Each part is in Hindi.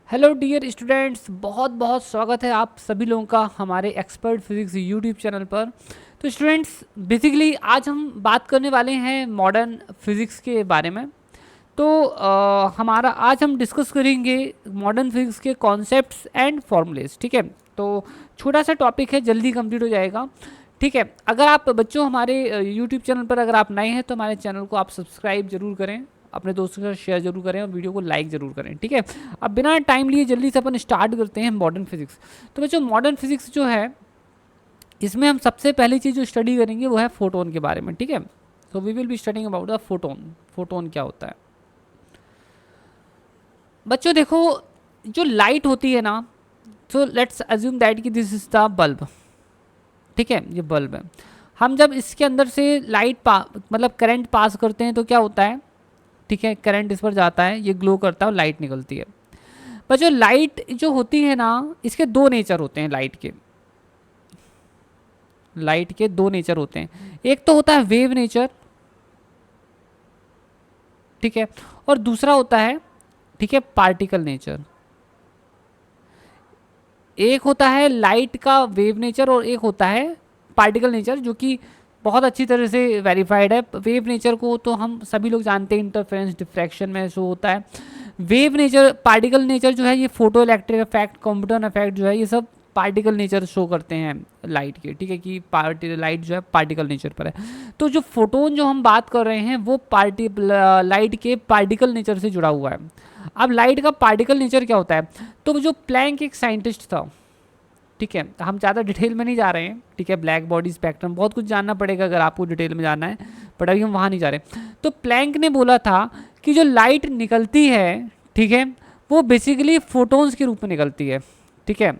हेलो डियर स्टूडेंट्स, बहुत बहुत स्वागत है आप सभी लोगों का हमारे एक्सपर्ट फिजिक्स यूट्यूब चैनल पर। तो स्टूडेंट्स, बेसिकली आज हम बात करने वाले हैं मॉडर्न फिजिक्स के बारे में। तो हमारा आज हम डिस्कस करेंगे मॉडर्न फिजिक्स के कॉन्सेप्ट्स एंड फॉर्मूलेस। ठीक है, तो छोटा सा टॉपिक है, जल्दी कंप्लीट हो जाएगा। ठीक है, अगर आप बच्चों हमारे यूट्यूब चैनल पर अगर आप नए हैं तो हमारे चैनल को आप सब्सक्राइब जरूर करें, अपने दोस्तों के साथ शेयर जरूर करें और वीडियो को लाइक जरूर करें। ठीक है, अब बिना टाइम लिए जल्दी से अपन स्टार्ट करते हैं मॉडर्न फिजिक्स। तो बच्चों, मॉडर्न फिजिक्स जो है इसमें हम सबसे पहली चीज़ जो स्टडी करेंगे वो है फोटोन के बारे में। ठीक है, so we will be studying about the photon. Photon क्या होता है बच्चों? देखो, जो लाइट होती है ना, सो लेट्स अज्यूम दैट कि दिस इज द बल्ब। ठीक है, ये बल्ब है। हम जब इसके अंदर से लाइट मतलब करंट पास करते हैं तो क्या होता है? ठीक है, करंट इस पर जाता है, ये ग्लो करता है और लाइट निकलती है। पर जो लाइट जो होती है ना, इसके दो नेचर होते हैं लाइट के। लाइट के दो नेचर होते हैं, एक तो होता है वेव नेचर, ठीक है, और दूसरा होता है, ठीक है, पार्टिकल नेचर। एक होता है लाइट का वेव नेचर और एक होता है पार्टिकल नेचर, जो कि बहुत अच्छी तरह से वेरीफाइड है। वेव नेचर को तो हम सभी लोग जानते हैं, इंटरफेरेंस डिफ्रैक्शन में शो होता है। वेव नेचर, पार्टिकल नेचर जो है ये फोटो इलेक्ट्रिक इफेक्ट, कॉम्पिटन इफेक्ट जो है, ये सब पार्टिकल नेचर शो करते हैं लाइट के। ठीक है, कि लाइट जो है पार्टिकल नेचर पर है। तो जो फोटोन जो हम बात कर रहे हैं वो लाइट के पार्टिकल नेचर से जुड़ा हुआ है। अब लाइट का पार्टिकल नेचर क्या होता है? तो जो प्लैंक एक साइंटिस्ट था, ठीक है, हम ज़्यादा डिटेल में नहीं जा रहे हैं। ठीक है, ब्लैक बॉडी स्पेक्ट्रम बहुत कुछ जानना पड़ेगा अगर आपको डिटेल में जानना है, बट अभी हम वहाँ नहीं जा रहे। तो प्लैंक ने बोला था कि जो लाइट निकलती है, ठीक है, वो बेसिकली फोटोन्स के रूप में निकलती है। ठीक है,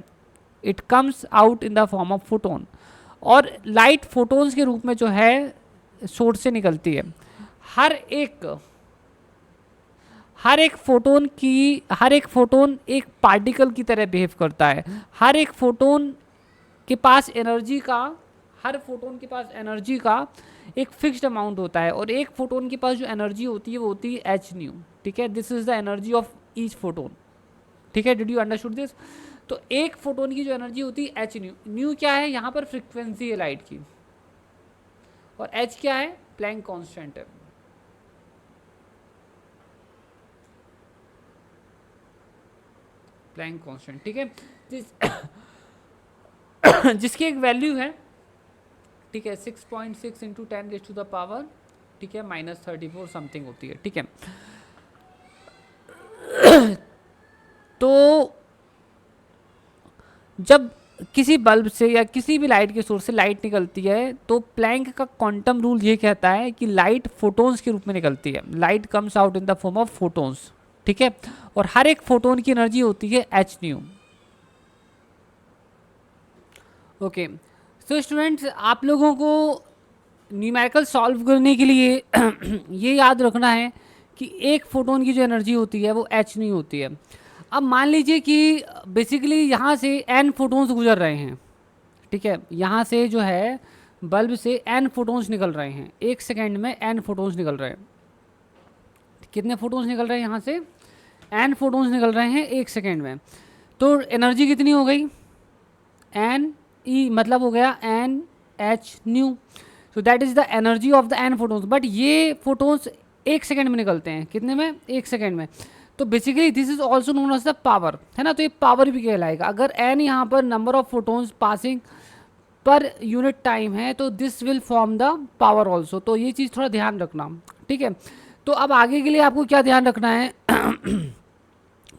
it comes out in the form of photon, और लाइट फोटोन्स के रूप में जो है सोर्स से निकलती है। हर एक हर एक फोटोन एक पार्टिकल की तरह बिहेव करता है। हर एक फोटोन के पास एनर्जी का हर फोटोन के पास एनर्जी का एक फिक्स्ड अमाउंट होता है, और एक फोटोन के पास जो एनर्जी होती है वो होती है एच न्यू। ठीक है, this is the energy of each photon. ठीक है, डिड यू अंडरस्टूड दिस? तो एक फोटोन की जो एनर्जी होती है एच न्यू। न्यू क्या है? यहाँ पर फ्रिक्वेंसी है लाइट की, और एच क्या है? प्लैंक कांस्टेंट है। प्लैंक कांस्टेंट, ठीक है, जिसकी एक वैल्यू है, ठीक है, 6.6 इंटू 10⁻⁻, ठीक है, -34 समथिंग होती है। ठीक है, तो जब किसी बल्ब से या किसी भी लाइट के सोर्स से लाइट निकलती है तो प्लैंक का क्वांटम रूल ये कहता है कि लाइट फोटोन्स के रूप में निकलती है। Light comes out in the form of photons. ठीक है, और हर एक फोटोन की एनर्जी होती है H new. Okay, so students, आप लोगों को न्यूमेरिकल सॉल्व करने के लिए ये याद रखना है कि एक फोटोन की जो एनर्जी होती है वो एच नहीं होती है। अब मान लीजिए कि बेसिकली यहाँ से एन फोटोन्स गुजर रहे हैं। ठीक है, यहाँ से जो है बल्ब से एन फोटोन्स निकल रहे हैं, एक सेकेंड में एन फोटोन्स निकल रहे हैं। कितने फोटोन्स निकल रहे हैं? यहाँ से एन फोटोन्स निकल रहे हैं एक सेकेंड में। तो एनर्जी कितनी हो गई? एन ई मतलब हो गया n h nu. So that is the energy of the n photons. But ये फोटोन्स एक सेकेंड में निकलते हैं, कितने में? एक सेकेंड में। तो basically this is also known as the power, है ना? तो ये पावर भी कहलाएगा। अगर एन यहाँ पर number of photons passing per unit time है तो this will form the power also. तो ये चीज़ थोड़ा ध्यान रखना। ठीक है, तो अब आगे के लिए आपको क्या ध्यान रखना है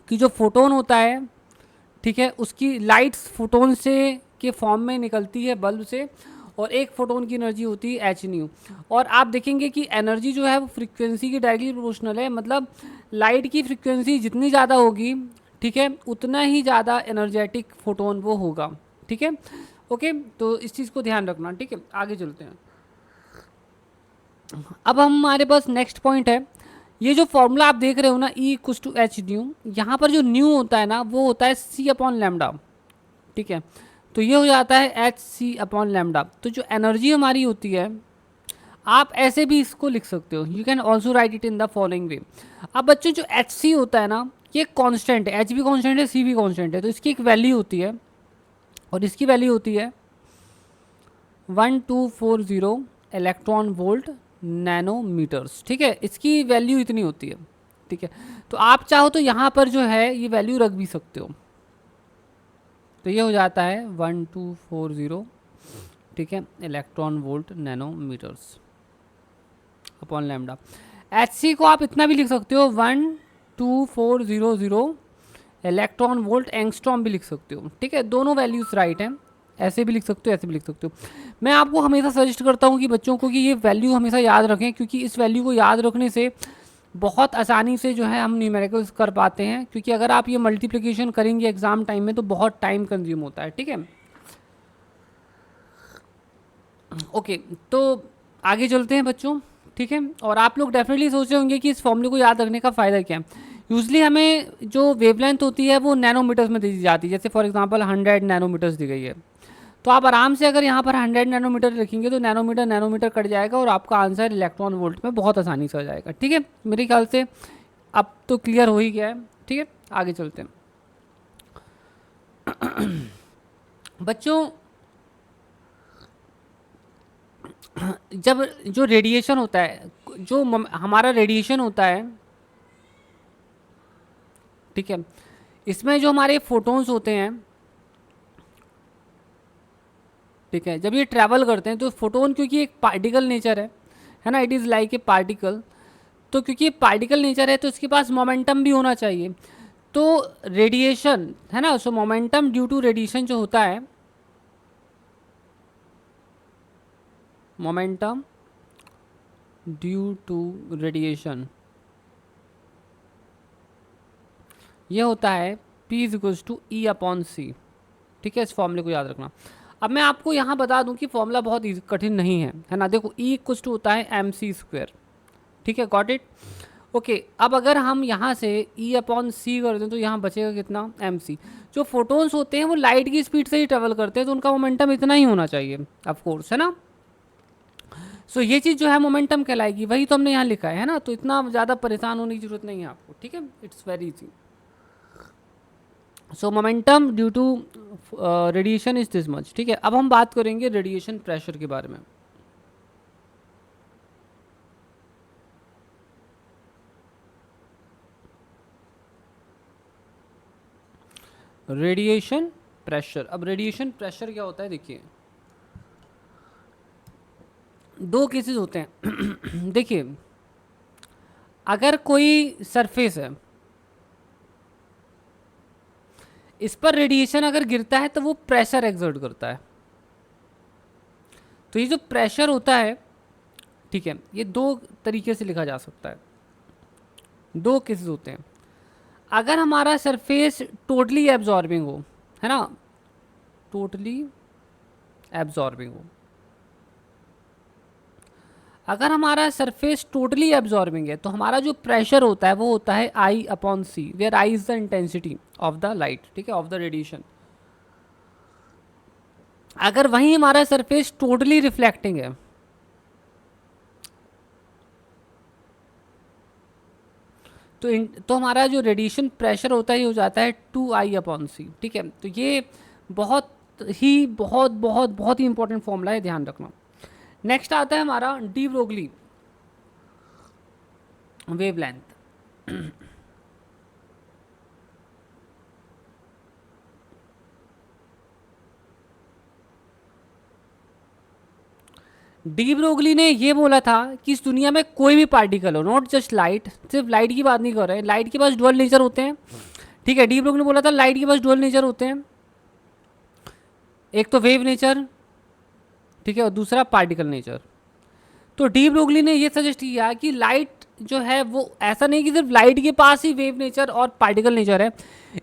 कि जो फोटोन होता है, ठीक है, उसकी लाइट्स फोटोन से के फॉर्म में निकलती है बल्ब से, और एक फोटोन की एनर्जी होती है एच न्यू। और आप देखेंगे कि एनर्जी जो है वो फ्रीक्वेंसी की डायरेक्टली प्रोपोर्शनल है। मतलब लाइट की फ्रीक्वेंसी जितनी ज़्यादा होगी, ठीक है, उतना ही ज़्यादा एनर्जेटिक फोटोन वो होगा। ठीक है, ओके, तो इस चीज़ को ध्यान रखना। ठीक है, आगे चलते हैं। अब हमारे पास नेक्स्ट पॉइंट है, ये जो फॉर्मूला आप देख रहे हो ना, E equals to h nu, यहाँ पर जो न्यू होता है ना वो होता है सी अपॉन लैम्डा। ठीक है, तो ये हो जाता है एच सी अपॉन लैम्डा। तो जो एनर्जी हमारी होती है, आप ऐसे भी इसको लिख सकते हो, you can also right it in the following वे। अब बच्चों, जो एच सी होता है ना, ये कांस्टेंट है, एच भी कांस्टेंट है, सी भी कांस्टेंट है, तो इसकी एक वैल्यू होती है और इसकी वैल्यू होती है 1240 इलेक्ट्रॉन वोल्ट नैनोमीटर्स। ठीक है, इसकी वैल्यू इतनी होती है। ठीक है, तो आप चाहो तो यहाँ पर जो है ये वैल्यू रख भी सकते हो, तो ये हो जाता है 1240, ठीक है, electron volt nanometres upon lambda. H c को आप इतना भी लिख सकते हो 12400 इलेक्ट्रॉन वोल्ट एंगस्ट्रॉम भी लिख सकते हो। ठीक है, दोनों वैल्यूज राइट हैं, ऐसे भी लिख सकते हो, ऐसे भी लिख सकते हो। मैं आपको हमेशा सजेस्ट करता हूँ कि बच्चों को कि ये वैल्यू हमेशा याद रखें, क्योंकि इस वैल्यू को याद रखने से बहुत आसानी से जो है हम न्यूमेरिकल्स कर पाते हैं, क्योंकि अगर आप ये मल्टीप्लिकेशन करेंगे एग्जाम टाइम में तो बहुत टाइम कंज्यूम होता है। ठीक है, ओके, तो आगे चलते हैं बच्चों। ठीक है, और आप लोग डेफिनेटली सोच रहे होंगे कि इस फॉर्मूले को याद रखने का फ़ायदा क्या है। यूजली हमें जो वेवलेंथ होती है वो नैनोमीटर्स में दी जाती है, जैसे फॉर एग्जांपल 100 नैनोमीटर्स दी गई है, तो आप आराम से अगर यहाँ पर 100 नैनोमीटर लिखेंगे तो नैनोमीटर नैनोमीटर कट जाएगा और आपका आंसर इलेक्ट्रॉन वोल्ट में बहुत आसानी से आ जाएगा। ठीक है, मेरे ख्याल से अब तो क्लियर हो ही गया है। ठीक है, आगे चलते हैं बच्चों। जब जो रेडिएशन होता है, जो हमारा रेडिएशन होता है, ठीक है, इसमें जो हमारे फोटॉन्स होते हैं, ठीक है, जब ये ट्रैवल करते हैं तो फोटोन क्योंकि एक पार्टिकल नेचर है ना, it is like a particle, तो क्योंकि ये पार्टिकल नेचर है तो इसके पास मोमेंटम भी होना चाहिए। तो रेडिएशन है ना, so momentum due to radiation जो होता है, मोमेंटम ड्यू टू रेडिएशन, ये होता है P is equals to E upon C. ठीक है, इस फॉर्मूले को याद रखना। अब मैं आपको यहाँ बता दूँ कि फॉर्मूला बहुत कठिन नहीं है ना। देखो E इक्वल्स टू होता है mc²। ठीक है, गॉट इट। ओके, अब अगर हम यहाँ से E अपॉन सी कर दें तो यहाँ बचेगा कितना, mc। जो फोटोन्स होते हैं वो लाइट की स्पीड से ही ट्रेवल करते हैं, तो उनका मोमेंटम इतना ही होना चाहिए ऑफ कोर्स, है ना। सो ये चीज़ जो है मोमेंटम कहलाएगी, वही तो हमने यहाँ लिखा है ना, तो इतना ज़्यादा परेशान होने की जरूरत नहीं है आपको। ठीक है, it's very easy. So momentum due to radiation is this much. ठीक है, अब हम बात करेंगे रेडिएशन प्रेशर के बारे में। रेडिएशन प्रेशर, अब रेडिएशन प्रेशर क्या होता है, देखिए दो केसेस होते हैं देखिए, अगर कोई सरफेस है, इस पर रेडिएशन अगर गिरता है तो वो प्रेशर एक्सर्ट करता है। तो ये जो प्रेशर होता है, ठीक है, ये दो तरीके से लिखा जा सकता है, दो केसेस होते हैं। अगर हमारा सरफेस टोटली एब्जॉर्बिंग हो, है ना, टोटली एब्जॉर्बिंग हो, अगर हमारा सरफेस टोटली एब्जॉर्बिंग है तो हमारा जो प्रेशर होता है वो होता है I upon c, where I is the intensity of the light, ठीक है, ऑफ द रेडिएशन। अगर वहीं हमारा सरफेस टोटली रिफ्लेक्टिंग है, तो हमारा जो रेडिएशन प्रेशर होता है ये हो जाता है 2I अपॉन सी। ठीक है, तो ये बहुत ही इंपॉर्टेंट फॉर्मूला है, ध्यान रखना। नेक्स्ट आता है हमारा de Broglie wavelength. De Broglie ने ये बोला था कि इस दुनिया में कोई भी पार्टिकल हो, नॉट जस्ट लाइट, सिर्फ लाइट की बात नहीं कर रहे हैं, लाइट के पास डुअल नेचर होते हैं। ठीक है, डी ब्रोगली ने बोला था लाइट के पास डुअल नेचर होते हैं, एक तो वेव नेचर, ठीक है, और दूसरा पार्टिकल नेचर। तो डी ब्रोगली ने ये सजेस्ट किया कि लाइट जो है वो ऐसा नहीं कि सिर्फ लाइट के पास ही वेव नेचर और पार्टिकल नेचर है,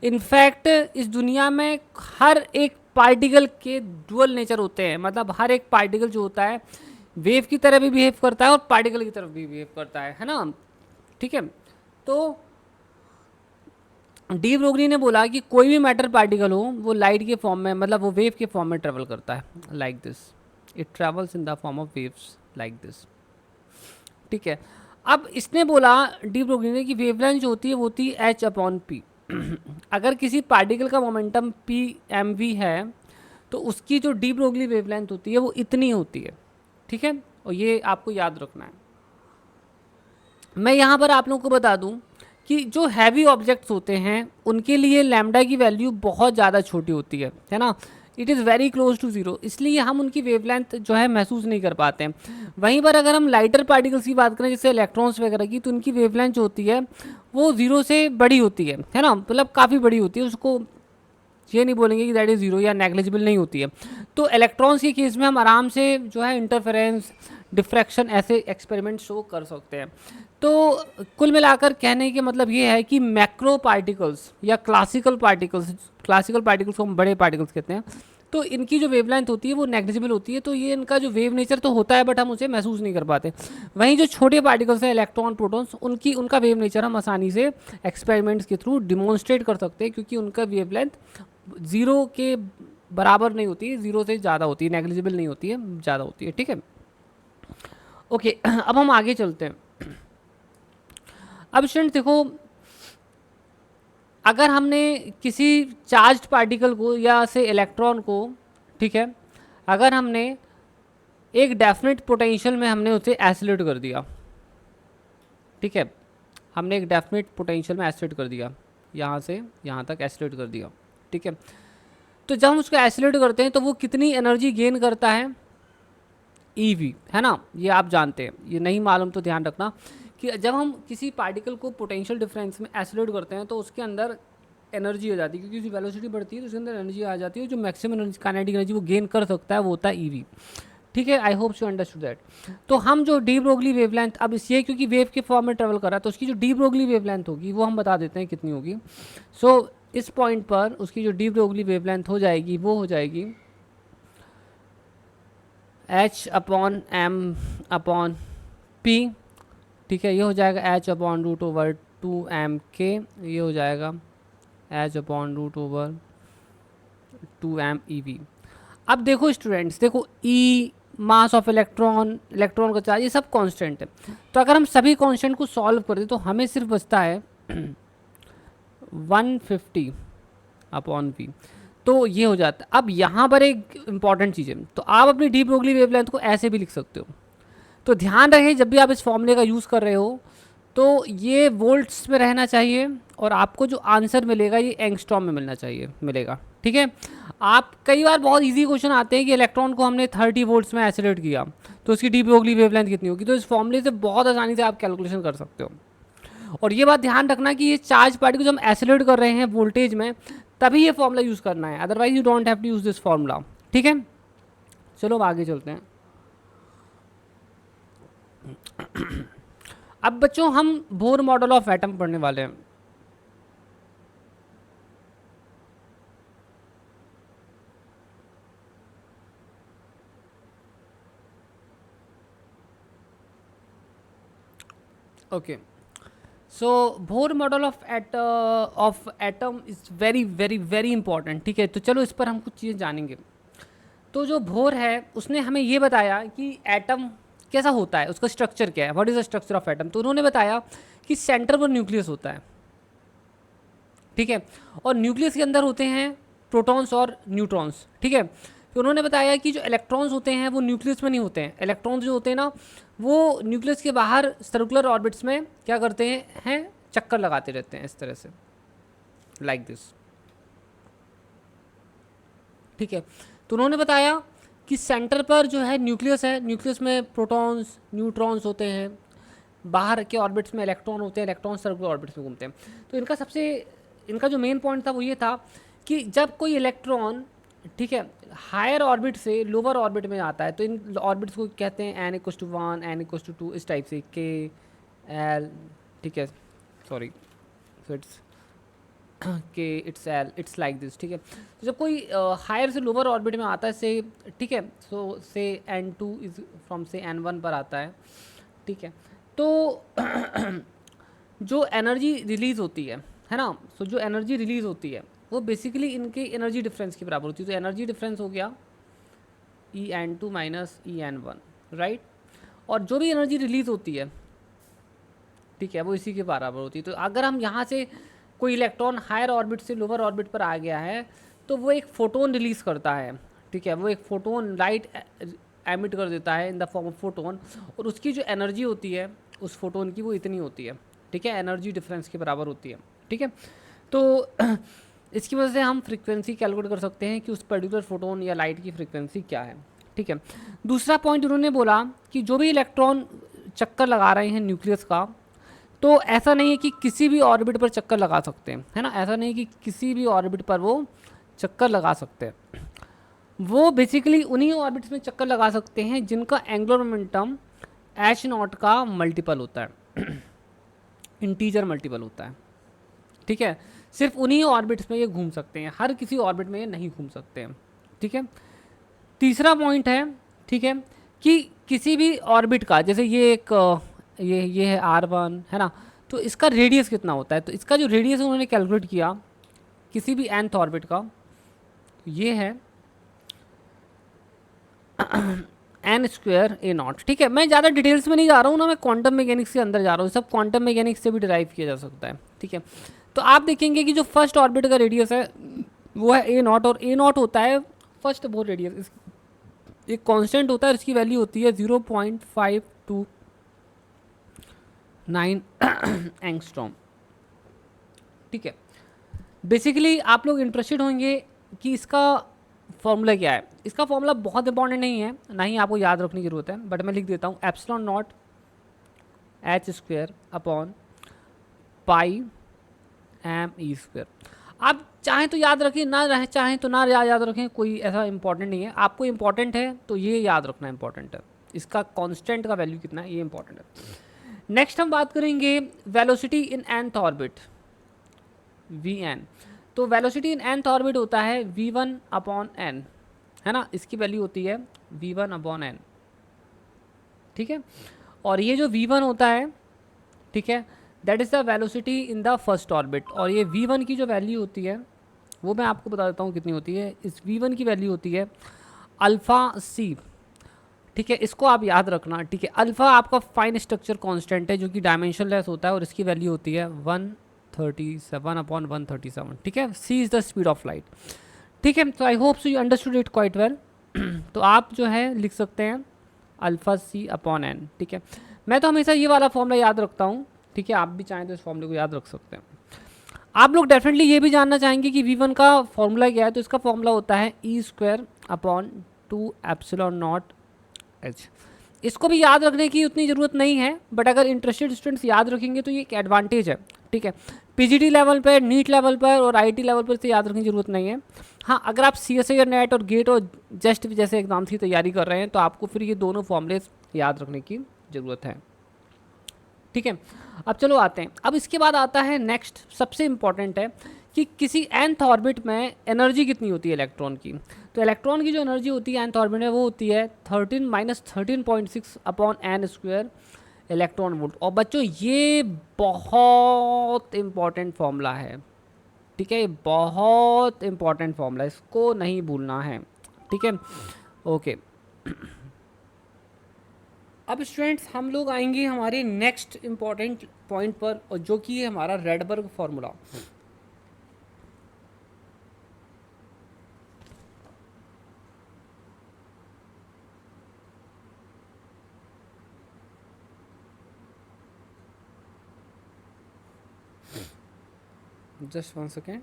इनफैक्ट इस दुनिया में हर एक पार्टिकल के डुअल नेचर होते हैं, मतलब हर एक पार्टिकल जो होता है वेव की तरह भी बिहेव करता है और पार्टिकल की तरफ भी बिहेव करता है ना। ठीक है, तो डी ब्रोगली ने बोला कि कोई भी मैटर पार्टिकल हो वो लाइट के फॉर्म में, मतलब वो वेव के फॉर्म में ट्रेवल करता है, like this, it travels in the form of waves like this. ठीक है, अब इसने बोला डी ब्रोगली ने कि वेवलेंथ जो होती है वो होती है एच अपॉन पी। अगर किसी पार्टिकल का मोमेंटम पी एम वी है तो उसकी जो डी ब्रोगली वेवलेंथ होती है वो इतनी होती है, ठीक है, और ये आपको याद रखना है। मैं यहाँ पर आप लोगों को बता दूँ कि जो हैवी ऑब्जेक्ट्स होते हैं उनके लिए लैम्डा की वैल्यू बहुत ज़्यादा छोटी होती है ना, it is very close to zero, इसलिए हम उनकी वेवलेंथ जो है महसूस नहीं कर पाते हैं। वहीं पर अगर हम लाइटर पार्टिकल्स की बात करें जैसे इलेक्ट्रॉन्स वगैरह की, तो उनकी वेवलेंथ जो होती है वो ज़ीरो से बड़ी होती है ना, मतलब काफ़ी बड़ी होती है, उसको ये नहीं बोलेंगे कि दैट इज़ ज़ीरो या नेग्लिजिबल नहीं होती है। तो इलेक्ट्रॉन्स के केस में हम आराम से जो है इंटरफेरेंस, डिफ्रैक्शन ऐसे एक्सपेरिमेंट शो कर सकते हैं। तो कुल मिलाकर कहने के मतलब ये है कि मैक्रो पार्टिकल्स या क्लासिकल पार्टिकल्स को हम बड़े पार्टिकल्स कहते हैं, तो इनकी जो वेवलेंथ होती है वो नेग्लिजिबल होती है, तो ये इनका जो वेव नेचर तो होता है बट हम उसे महसूस नहीं कर पाते। वहीं जो छोटे पार्टिकल्स हैं इलेक्ट्रॉन प्रोटॉन्स, उनका वेव नेचर हम आसानी से एक्सपेरिमेंट्स के थ्रू डिमॉन्स्ट्रेट कर सकते हैं, क्योंकि उनका वेवलेंथ ज़ीरो के बराबर नहीं होती है, ज़ीरो से ज़्यादा होती है, नेग्लिजिबल नहीं होती है, ज़्यादा होती है, ठीक है। ओके, अब हम आगे चलते हैं। अब स्टूडेंट देखो, अगर हमने किसी चार्ज्ड पार्टिकल को या से इलेक्ट्रॉन को, ठीक है, अगर हमने एक डेफिनेट पोटेंशियल में हमने उसे एसिलेट कर दिया, ठीक है, हमने एक डेफिनेट पोटेंशियल में एसिलेट कर दिया, यहाँ से यहाँ तक एसिलेट कर दिया, ठीक है, तो जब हम उसको एसिलेट करते हैं तो वो कितनी एनर्जी गेन करता है, ईवी, है ना, ये आप जानते हैं, ये नहीं मालूम तो ध्यान रखना कि जब हम किसी पार्टिकल को पोटेंशियल डिफरेंस में एसिलेट करते हैं तो उसके अंदर एनर्जी हो जाती है, क्योंकि उसकी वेलोसिटी बढ़ती है तो उसके अंदर एनर्जी आ जाती है, जो मैक्सिमम एनर्जी काइनेटिक एनर्जी वो गेन कर सकता है वो होता है ईवी, ठीक है। I hope you understood that. तो हम जो डी ब्रोगली वेवलेंथ, अब इसलिए क्योंकि वेव के फॉर्म में ट्रेवल कर रहा है तो उसकी जो डी ब्रोगली वेवलेंथ होगी वो हम बता देते हैं कितनी होगी। सो इस पॉइंट पर उसकी जो डी ब्रोगली वेवलेंथ हो जाएगी वो हो जाएगी h upon m upon p, ठीक है, ये हो जाएगा h upon root over 2m k, ये हो जाएगा h upon root over 2m eV। अब देखो स्टूडेंट्स, देखो e mass of electron, electron का चार्ज, ये सब कांस्टेंट है, तो अगर हम सभी कांस्टेंट को सॉल्व कर दें तो हमें सिर्फ बचता है 150 अपॉन v, तो ये हो जाता है। अब यहाँ पर एक इंपॉर्टेंट चीज़ है, तो आप अपनी डी ब्रोगली वेवलेंथ को ऐसे भी लिख सकते हो, तो ध्यान रहे जब भी आप इस फॉर्मूले का यूज़ कर रहे हो तो ये वोल्ट्स में रहना चाहिए और आपको जो आंसर मिलेगा ये एंगस्ट्रॉम में मिलना चाहिए, मिलेगा, ठीक है। आप कई बार बहुत इजी क्वेश्चन आते हैं कि इलेक्ट्रॉन को हमने 30 वोल्ट्स में एसिलेट किया तो उसकी डी ब्रोगली वेवलेंथ कितनी होगी, तो इस फॉर्मूले से बहुत आसानी से आप कैलकुलेशन कर सकते हो। और ये बात ध्यान रखना कि ये चार्ज पार्टिकल जो हम एसिलेट कर रहे हैं वोल्टेज में, तभी ये फॉर्मूला यूज़ करना है, otherwise you don't have to use this formula, ठीक है। चलो अब आगे चलते हैं। अब बच्चों हम बोर मॉडल ऑफ एटम पढ़ने वाले हैं। Okay, so Bohr model of atom is very very very important, ठीक है। तो चलो इस पर हम कुछ चीज़ें जानेंगे। तो जो बोर है उसने हमें ये बताया कि एटम कैसा होता है, उसका स्ट्रक्चर क्या है, what is the structure of atom. तो उन्होंने बताया कि सेंटर पर न्यूक्लियस होता है, ठीक है, और न्यूक्लियस के अंदर होते हैं प्रोटॉन्स और न्यूट्रॉन्स, ठीक है। फिर उन्होंने बताया कि जो इलेक्ट्रॉन्स होते हैं वो न्यूक्लियस में नहीं होते हैं, इलेक्ट्रॉन्स जो होते हैं ना वो न्यूक्लियस के बाहर सर्कुलर ऑर्बिट्स में क्या करते हैं चक्कर लगाते रहते हैं इस तरह से, लाइक दिस, ठीक है। तो उन्होंने बताया कि सेंटर पर जो है न्यूक्लियस है, न्यूक्लियस में प्रोटॉन्स न्यूट्रॉन्स होते हैं, बाहर के ऑर्बिट्स में इलेक्ट्रॉन होते हैं, इलेक्ट्रॉन सर्कुलर ऑर्बिट्स में घूमते हैं। तो इनका जो मेन पॉइंट था वो ये था कि जब कोई इलेक्ट्रॉन, ठीक है, हायर ऑर्बिट से लोअर ऑर्बिट में आता है तो इन ऑर्बिट्स को कहते हैं n=1 n=2 इस टाइप से, k l, ठीक है, सॉरी, सो इट्स के it's L, it's like this, ठीक है। तो जब कोई हायर से लोअर ऑर्बिट में आता है से, ठीक है, सो से n2 इज फ्रॉम से n1 पर आता है, ठीक है। तो जो एनर्जी रिलीज़ होती है ना, सो जो एनर्जी रिलीज़ होती है वो बेसिकली इनके एनर्जी डिफरेंस के बराबर होती है। तो एनर्जी डिफरेंस हो गया En2 माइनस En1, राइट। और जो भी एनर्जी रिलीज़ होती है ठीक है, वो इसी के बराबर होती है। तो अगर हम यहाँ से कोई इलेक्ट्रॉन हायर ऑर्बिट से लोअर ऑर्बिट पर आ गया है तो वो एक फोटोन रिलीज करता है, ठीक है, वो एक फोटोन लाइट एमिट कर देता है in the form of photon, और उसकी जो एनर्जी होती है उस फोटोन की वो इतनी होती है, ठीक है, एनर्जी डिफरेंस के बराबर होती है, ठीक है। तो इसकी वजह से हम फ्रीक्वेंसी कैलकुलेट कर सकते हैं कि उस पर्टिकुलर फोटोन या लाइट की फ्रीक्वेंसी क्या है, ठीक है। दूसरा पॉइंट उन्होंने बोला कि जो भी इलेक्ट्रॉन चक्कर लगा रहे हैं न्यूक्लियस का, तो ऐसा नहीं है कि किसी भी ऑर्बिट पर चक्कर लगा सकते हैं, है ना, ऐसा नहीं कि किसी भी ऑर्बिट पर वो चक्कर लगा सकते हैं। वो बेसिकली उन्हीं ऑर्बिट्स में चक्कर लगा सकते हैं जिनका एंगुलर मोमेंटम एच नॉट का मल्टीपल होता है, इंटीजर मल्टीपल होता है, ठीक है। सिर्फ उन्हीं ऑर्बिट्स में ये घूम सकते हैं, हर किसी ऑर्बिट में ये नहीं घूम सकते हैं, ठीक है। तीसरा पॉइंट है, ठीक है, कि किसी भी ऑर्बिट का, जैसे ये एक ये है R1, है ना, तो इसका रेडियस कितना होता है, तो इसका जो रेडियस उन्होंने कैलकुलेट किया किसी भी nth ऑर्बिट का, ये है n स्क्वायर a नॉट, ठीक है। मैं ज़्यादा डिटेल्स में नहीं जा रहा हूँ ना, मैं क्वांटम मैकेनिक्स के अंदर जा रहा हूँ, सब क्वांटम मैकेनिक्स से भी डिराइव किया जा सकता है, ठीक है। तो आप देखेंगे कि जो फर्स्ट ऑर्बिट का रेडियस है वो है a नॉट, और a नॉट होता है फर्स्ट बोर रेडियस, एक कांस्टेंट होता है, इसकी वैल्यू होती है 0.529 एंगस्ट्रॉम, ठीक है। बेसिकली आप लोग इंटरेस्टेड होंगे कि इसका फॉर्मूला क्या है। इसका फॉर्मूला बहुत इंपॉर्टेंट नहीं है, ना ही आपको याद रखने की जरूरत है, बट मैं लिख देता हूँ epsilon naught h square upon pi m e square. आप चाहें तो याद रखें, ना रहे चाहें तो ना याद रखें, कोई ऐसा इंपॉर्टेंट नहीं है। आपको इंपॉर्टेंट है तो ये याद रखना इंपॉर्टेंट है, इसका कांस्टेंट का वैल्यू कितना है ये इंपॉर्टेंट है। नेक्स्ट हम बात करेंगे velocity in nth orbit, v n. तो वेलोसिटी इन nth ऑर्बिट होता है v1 अपॉन एन, है ना, इसकी वैल्यू होती है v1 अपॉन एन, ठीक है। और ये जो v1 होता है, ठीक है, that is the velocity in the first orbit, और ये v1 की जो वैल्यू होती है वो मैं आपको बता देता हूँ कितनी होती है। इस v1 की वैल्यू होती है अल्फ़ा सी, ठीक है, इसको आप याद रखना, ठीक है। अल्फ़ा आपका फाइन स्ट्रक्चर कांस्टेंट है जो कि डायमेंशनलेस होता है, और इसकी वैल्यू होती है 137 अपॉन 137, ठीक है। C is the speed of light, ठीक है। तो I hope so you understood it quite well. तो आप जो है लिख सकते हैं अल्फ़ा सी अपॉन एन, ठीक है। मैं तो हमेशा ये वाला फॉर्मूला याद रखता हूँ, ठीक है, आप भी चाहें तो इस फॉर्मूले को याद रख सकते हैं। आप लोग डेफिनेटली ये भी जानना चाहेंगे कि v1 का फॉर्मूला क्या है, तो इसका फॉर्मूला होता है E square upon 2 epsilon naught H. इसको भी याद रखने की उतनी ज़रूरत नहीं है, बट अगर इंटरेस्टेड स्टूडेंट्स याद रखेंगे तो ये एक एडवांटेज है, ठीक है। पीजीटी लेवल पर, नीट लेवल पर और आईटी लेवल पर से याद रखने की ज़रूरत नहीं है। हाँ, अगर आप सीएसआई और नेट और गेट और जस्ट जैसे एग्जाम्स की तैयारी कर रहे हैं तो आपको फिर ये दोनों फॉर्मूले याद रखने की ज़रूरत है, ठीक है। अब चलो आते हैं, अब इसके बाद आता है नेक्स्ट सबसे इम्पॉर्टेंट है कि किसी nth ऑर्बिट में एनर्जी कितनी होती है इलेक्ट्रॉन की। तो इलेक्ट्रॉन की जो एनर्जी होती है nth ऑर्बिट में वो होती है 13 - 13.6 upon n square electron volt. और बच्चों ये बहुत इम्पॉर्टेंट फॉर्मूला है, ठीक है, ये बहुत इम्पॉर्टेंट फॉर्मूला, इसको नहीं भूलना है, ठीक है, ओके। अब स्टूडेंट्स हम लोग आएंगे हमारे नेक्स्ट इम्पॉर्टेंट पॉइंट पर, और जो कि है हमारा रेडबर्ग फार्मूला। Just 1 second.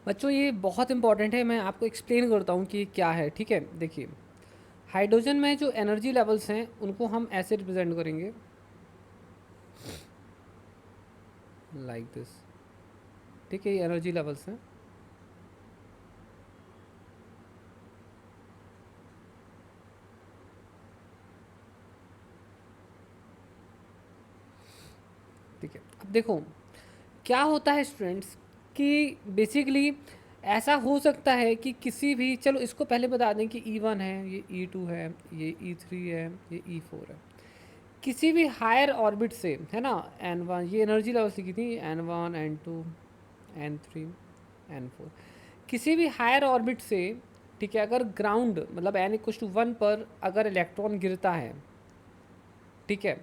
बच्चों ये बहुत इंपॉर्टेंट है, मैं आपको एक्सप्लेन करता हूँ कि क्या है, ठीक है। देखिए, हाइड्रोजन में जो एनर्जी लेवल्स हैं उनको हम ऐसे रिप्रेजेंट करेंगे लाइक दिस, ठीक है, ये एनर्जी लेवल्स हैं। ठीक है, अब देखो क्या होता है स्टूडेंट्स कि बेसिकली ऐसा हो सकता है कि किसी भी, चलो इसको पहले बता दें कि E1 है, ये E2 है, ये E3 है, ये E4 है। किसी भी हायर ऑर्बिट से, है ना, N1, ये एनर्जी लेवल्स लिखी थी, N1 N2 N3 N4, किसी भी हायर ऑर्बिट से ठीक है, अगर ग्राउंड मतलब n=1 पर अगर इलेक्ट्रॉन गिरता है, ठीक है,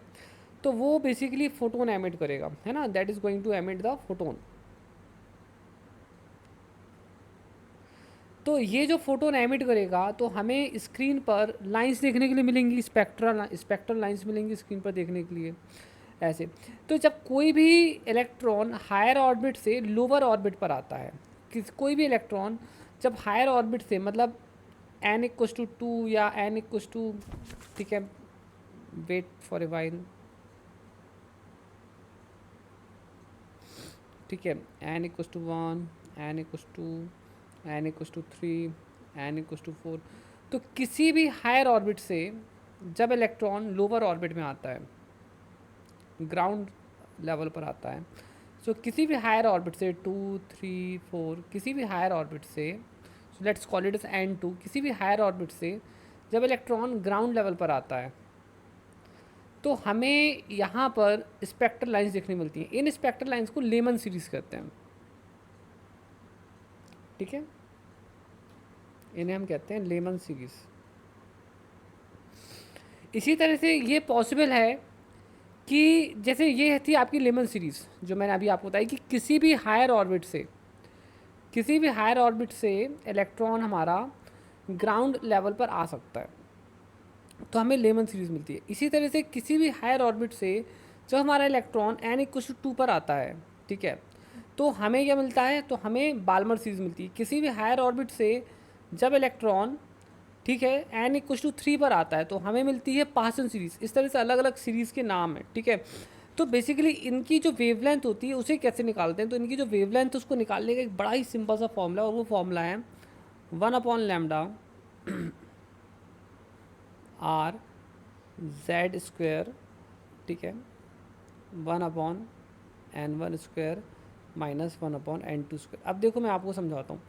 तो वो बेसिकली फोटोन एमिट करेगा, है ना, that is going to emit the photon. तो ये जो फोटोन एमिट करेगा तो हमें स्क्रीन पर लाइंस देखने के लिए मिलेंगी, स्पेक्ट्रल लाइंस मिलेंगी स्क्रीन पर देखने के लिए ऐसे। तो जब कोई भी इलेक्ट्रॉन हायर ऑर्बिट से लोअर ऑर्बिट पर आता है, कोई भी इलेक्ट्रॉन जब हायर ऑर्बिट से मतलब n=2 या n=, ठीक है, वेट फॉर ए वाइल, ठीक है, n=1, n=2, n=3, n=4, तो किसी भी हायर ऑर्बिट से जब इलेक्ट्रॉन लोअर ऑर्बिट में आता है, ग्राउंड लेवल पर आता है, सो किसी भी हायर ऑर्बिट से 2, 3, 4, किसी भी हायर ऑर्बिट से, so let's call it as n2, किसी भी हायर ऑर्बिट से जब इलेक्ट्रॉन ग्राउंड लेवल पर आता है तो हमें यहाँ पर स्पेक्ट्रल लाइंस देखने मिलती हैं। इन स्पेक्ट्रल लाइंस को लेमन सीरीज कहते हैं, ठीक है, इन्हें हम कहते हैं लेमन सीरीज। इसी तरह से ये पॉसिबल है कि जैसे ये थी आपकी लेमन सीरीज जो मैंने अभी आपको बताई कि किसी भी हायर ऑर्बिट से, किसी भी हायर ऑर्बिट से इलेक्ट्रॉन हमारा ग्राउंड लेवल पर आ सकता है, तो हमें लेमन सीरीज मिलती है। इसी तरह से किसी भी हायर ऑर्बिट से जब हमारा इलेक्ट्रॉन n=2 पर आता है, ठीक है, तो हमें क्या मिलता है, तो हमें बाल्मर सीरीज मिलती है। किसी भी हायर ऑर्बिट से जब इलेक्ट्रॉन, ठीक है, n=3 पर आता है तो हमें मिलती है पासन सीरीज। इस तरह से अलग अलग सीरीज़ के नाम है, ठीक है। तो बेसिकली इनकी जो वेवलेंथ होती है उसे कैसे निकालते हैं, तो इनकी जो वेवलेंथ है उसको निकालने का एक बड़ा ही सिंपल सा फॉर्मूला, और वो फॉर्मूला है 1/λ r z², ठीक है, 1/n1² माइनस 1/n2²। अब देखो मैं आपको समझाता हूँ।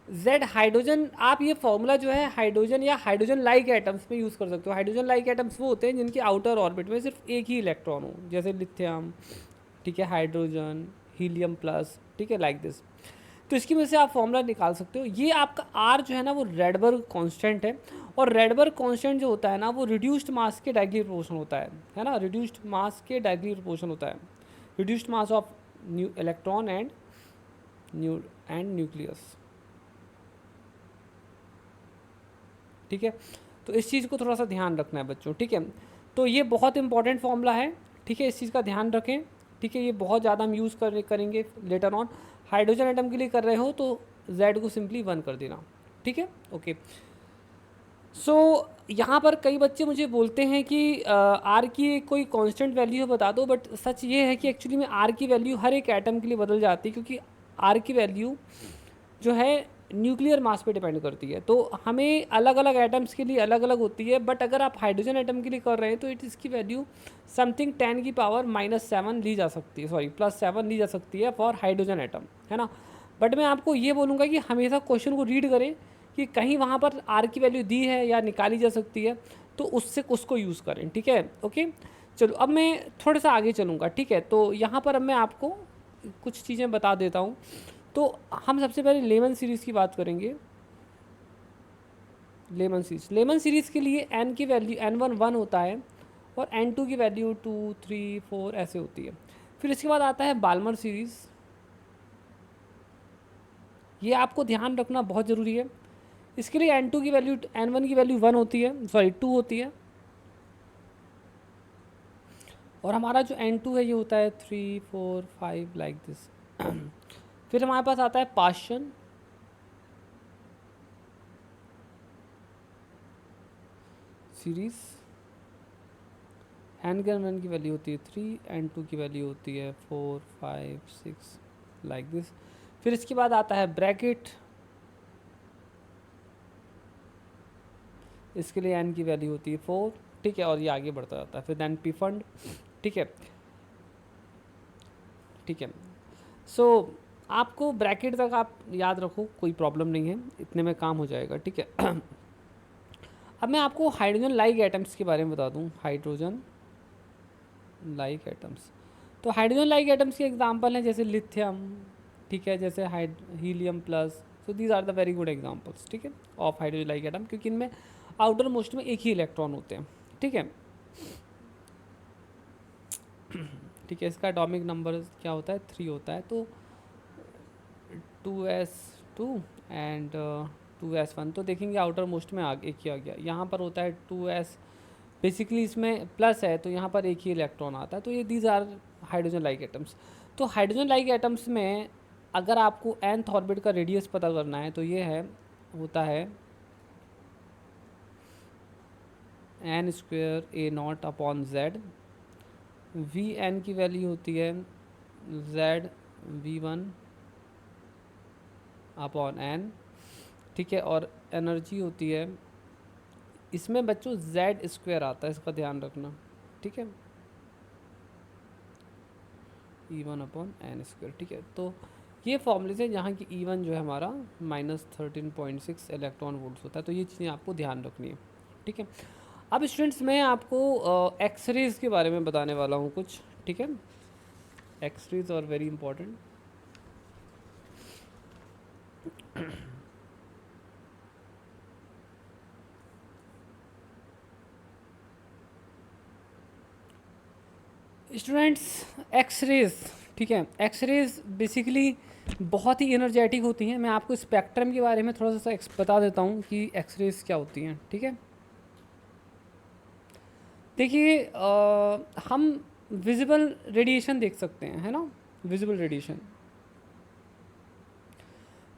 Z हाइड्रोजन, आप ये फॉर्मूला जो है हाइड्रोजन या हाइड्रोजन लाइक एटम्स में यूज़ कर सकते हो। हाइड्रोजन लाइक एटम्स वो होते हैं जिनके आउटर ऑर्बिट में सिर्फ एक ही इलेक्ट्रॉन हो, जैसे लिथियम, ठीक है, हाइड्रोजन, हीलियम प्लस, ठीक है, लाइक दिस। तो इसकी वजह से आप फॉर्मूला निकाल सकते हो। ये आपका R जो है ना वो रेडबर्ग कांस्टेंट है, और रेडबर्ग कांस्टेंट जो होता है ना वो रिड्यूस्ड मास के डायरेक्टली प्रोपोर्शनल होता है ना, रिड्यूस्ड मास के डायरेक्टली प्रोपोर्शनल होता है, reduced mass of electron and nucleus, ठीक है। तो इस चीज़ को थोड़ा सा ध्यान रखना है बच्चों, ठीक है। तो ये बहुत इंपॉर्टेंट फॉर्मूला है, ठीक है, इस चीज़ का ध्यान रखें, ठीक है। ये बहुत ज़्यादा हम यूज़ करेंगे लेटर ऑन। हाइड्रोजन एटम के लिए कर रहे हो तो Z को सिंपली 1 कर देना, ठीक है, ओके। सो यहाँ पर कई बच्चे मुझे बोलते हैं कि R की कोई कांस्टेंट वैल्यू बता दो, बट सच ये है कि एक्चुअली में R की वैल्यू हर एक एटम के लिए बदल जाती है, क्योंकि R की वैल्यू जो है न्यूक्लियर मास पे डिपेंड करती है। तो हमें अलग अलग एटम्स के लिए अलग अलग होती है, बट अगर आप हाइड्रोजन एटम के लिए कर रहे हैं तो इसकी वैल्यू समथिंग 10⁻⁻7 ली जा सकती है, सॉरी +7 ली जा सकती है फॉर हाइड्रोजन एटम, है ना। बट मैं आपको ये बोलूँगा कि हमेशा क्वेश्चन को रीड करें कि कहीं वहाँ पर R की वैल्यू दी है या निकाली जा सकती है, तो उसको यूज़ करें, ठीक है, ओके। चलो अब मैं थोड़ा सा आगे चलूँगा, ठीक है। तो यहाँ पर अब मैं आपको कुछ चीज़ें बता देता हूँ। तो हम सबसे पहले लेमन सीरीज़ की बात करेंगे। लेमन सीरीज़ के लिए n की वैल्यू n1 1 होता है और n2 की वैल्यू 2, 3, 4 ऐसे होती है। फिर इसके बाद आता है बाल्मर सीरीज़। ये आपको ध्यान रखना बहुत ज़रूरी है। इसके लिए n2 की वैल्यू, n1 की वैल्यू 1 होती है, सॉरी 2 होती है, और हमारा जो n2 है ये होता है 3, 4, 5 लाइक दिस। फिर हमारे पास आता है पाशन सीरीज़। n की वैल्यू होती है 3, n2 की वैल्यू होती है 4, 5, 6 लाइक दिस। फिर इसके बाद आता है ब्रैकेट, इसके लिए n की वैल्यू होती है 4, ठीक है, और ये आगे बढ़ता जाता है। फिर देन पी फंड, ठीक है, ठीक है। सो आपको ब्रैकेट तक आप याद रखो, कोई प्रॉब्लम नहीं है, इतने में काम हो जाएगा, ठीक है। अब मैं आपको हाइड्रोजन लाइक एटम्स के बारे में बता दूं। हाइड्रोजन लाइक एटम्स, तो हाइड्रोजन लाइक एटम्स के एग्जांपल हैं जैसे लिथियम, ठीक है, जैसे helium plus, so these are the very good examples, ठीक है, ऑफ हाइड्रोजन लाइक एटम, क्योंकि इनमें आउटर मोस्ट में एक ही इलेक्ट्रॉन होते हैं, ठीक है। ठीक है, इसका एटॉमिक नंबर क्या होता है, 3 होता है, तो 2s2 एंड 2s1, तो देखेंगे आउटर मोस्ट में एक ही आ गया, यहाँ पर होता है 2s, बेसिकली इसमें प्लस है तो यहाँ पर एक ही इलेक्ट्रॉन आता है, तो ये these are hydrogen like atoms. तो हाइड्रोजन लाइक एटम्स में अगर आपको nth ऑर्बिट का रेडियस पता करना है तो ये है, होता है n² a0 upon z, v n की वैल्यू होती है z v1 अपॉन n, ठीक है, और एनर्जी होती है, इसमें बच्चों z² आता है, इसका ध्यान रखना, ठीक है, E1 अपॉन n², ठीक है। तो ये फॉर्मूले से जहाँ की E1 जो है हमारा -13.6 इलेक्ट्रॉन वोल्ट्स होता है, तो ये चीज़ें आपको ध्यान रखनी है, ठीक है। अब स्टूडेंट्स मैं आपको एक्सरेज के बारे में बताने वाला हूँ कुछ, ठीक है, एक्सरेज और वेरी इंपॉर्टेंट। स्टूडेंट्स एक्सरेज, ठीक है, एक्सरेज बेसिकली बहुत ही एनर्जेटिक होती हैं। मैं आपको स्पेक्ट्रम के बारे में थोड़ा सा बता देता हूँ कि एक्सरेज क्या होती हैं, ठीक है। देखिए हम विजिबल रेडिएशन देख सकते हैं, है ना, विजिबल रेडिएशन,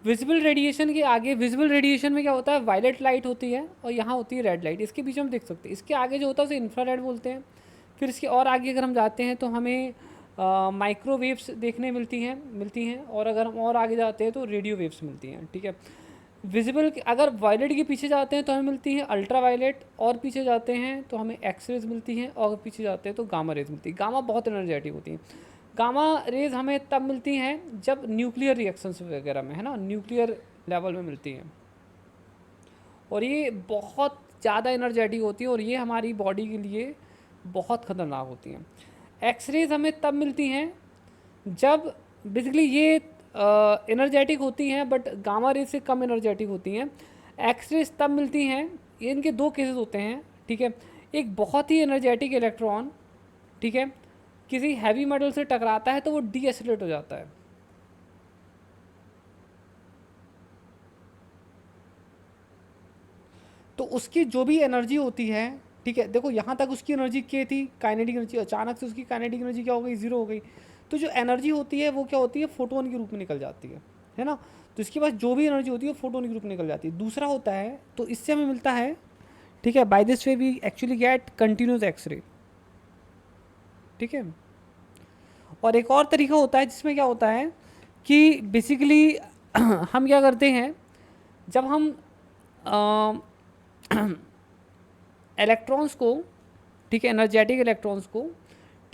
विजिबल रेडिएशन के आगे, विजिबल रेडिएशन में क्या होता है, वायलेट लाइट होती है और यहाँ होती है रेड लाइट, इसके बीच में हम देख सकते हैं। इसके आगे जो होता है उसे इंफ्रारेड बोलते हैं। फिर इसके और आगे अगर हम जाते हैं तो हमें माइक्रोवेव्स देखने मिलती हैं, और अगर हम और आगे जाते हैं तो रेडियो वेव्स मिलती हैं, ठीक है। विजिबल अगर वायलेट के पीछे जाते हैं तो हमें मिलती है अल्ट्रा वायलेट, और पीछे जाते हैं तो हमें एक्स रेज मिलती हैं, और पीछे जाते हैं तो गामा रेज मिलती है। गामा बहुत एनर्जेटिक होती हैं। गामा रेज हमें तब मिलती हैं जब न्यूक्लियर रिएक्शंस वगैरह में, है ना, न्यूक्लियर लेवल में मिलती हैं, और ये बहुत ज़्यादा एनर्जेटिक होती है और ये हमारी बॉडी के लिए बहुत ख़तरनाक होती हैं। एक्सरेज हमें तब मिलती हैं जब बेसिकली ये एनर्जेटिक होती हैं बट गामा रेज से कम एनर्जेटिक होती हैं। एक्सरेज तब मिलती हैं, ये इनके दो केसेस होते हैं, ठीक है। एक बहुत ही एनर्जेटिक इलेक्ट्रॉन, ठीक है, किसी हैवी मेटल से टकराता है तो वो डीएसिलेट हो जाता है, तो उसकी जो भी एनर्जी होती है, ठीक है, देखो यहाँ तक उसकी एनर्जी के थी, काइनेटिक एनर्जी, अचानक से उसकी काइनेटिक एनर्जी क्या हो गई, 0 हो गई। तो जो एनर्जी होती है वो क्या होती है, फोटोन के रूप में निकल जाती है ना। तो इसके पास जो भी एनर्जी होती है वो फोटोन के रूप में निकल जाती है। दूसरा होता है, तो इससे हमें मिलता है, ठीक है, by this way we actually get continuous X-ray, ठीक है। और एक और तरीका होता है जिसमें क्या होता है कि बेसिकली हम क्या करते हैं, जब हम इलेक्ट्रॉन्स को, ठीक है, एनर्जेटिक इलेक्ट्रॉन्स को,